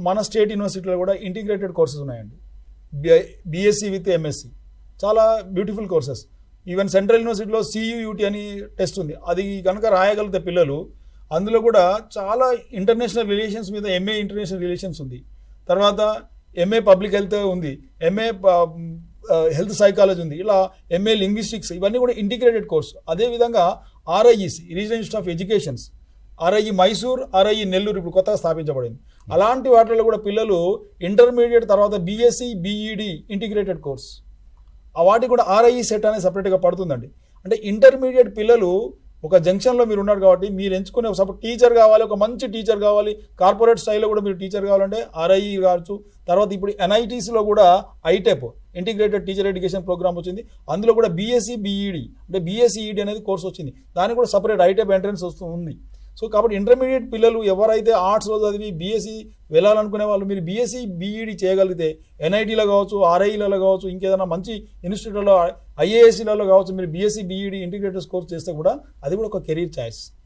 మన స్టేట్ యూనివర్సిటీలో కూడా ఇంటిగ్రేటెడ్ కోర్సెస్ ఉన్నాయండి. బీఎస్సీ విత్ ఎంఎస్సీ, చాలా బ్యూటిఫుల్ కోర్సెస్. ఈవెన్ సెంట్రల్ యూనివర్సిటీలో సియుయూటీ అని టెస్ట్ ఉంది, అది కనుక రాయగలిగితే పిల్లలు, అందులో కూడా చాలా ఇంటర్నేషనల్ రిలేషన్స్ మీద ఎంఏ ఇంటర్నేషనల్ రిలేషన్స్ ఉంది, తర్వాత ఎంఏ పబ్లిక్ హెల్త్ ఉంది, ఎంఏ హెల్త్ సైకాలజీ ఉంది, ఇలా ఎంఏ లింగ్విస్టిక్స్, ఇవన్నీ కూడా ఇంటిగ్రేటెడ్ కోర్సు. అదేవిధంగా RIEC, regional institute of educations, RIE Mysore, RIE Nellore ఇప్పుడు కొత్తగా స్థాపించబడింది. అలాంటి వాటిలో కూడా పిల్లలు ఇంటర్మీడియట్ తర్వాత బీఎస్సీ బీఈడి ఇంటిగ్రేటెడ్ కోర్స్, ఆ వాటికి కూడా ఆర్ఐఈ సెట్ అనేది సపరేట్గా పడుతుందండి. అంటే ఇంటర్మీడియట్ పిల్లలు ఒక జంక్షన్లో మీరు ఉన్నారు కాబట్టి మీరు ఎంచుకునే సపోర్ట్ టీచర్ కావాలి, ఒక మంచి టీచర్ కావాలి, కార్పొరేట్ స్టైల్లో కూడా మీరు టీచర్ కావాలంటే ఆర్ఐఈ కావచ్చు. తర్వాత ఇప్పుడు ఎన్ఐటీసీలో కూడా ఐటెప్ ఇంటిగ్రేటెడ్ టీచర్ ఎడ్యుకేషన్ ప్రోగ్రామ్ వచ్చింది, అందులో కూడా బీఎస్సీ బీఈడి అంటే బీఎస్సీఈడి అనేది కోర్స్ వచ్చింది, దానికి కూడా సపరేట్ ఐటెప్ ఎంట్రన్స్ ఉంది. సో కాబట్టి ఇంటర్మీడియట్ పిల్లలు ఎవరైతే ఆర్ట్స్లో చదివి బీఎస్సీ వెళ్ళాలనుకునే వాళ్ళు మీరు బీఎస్సీ బీఈడి చేయగలిగితే ఎన్ఐటీలో కావచ్చు, ఆర్ఐఈలలో కావచ్చు, ఇంకేదైనా మంచి ఇన్స్టిట్యూట్లో ఐఏఎస్సీలలో కావచ్చు, మీరు బీఎస్సీ బీఈడి ఇంటిగ్రేటెడ్ కోర్స్ చేస్తే కూడా అది కూడా ఒక కెరీర్ చాయిస్.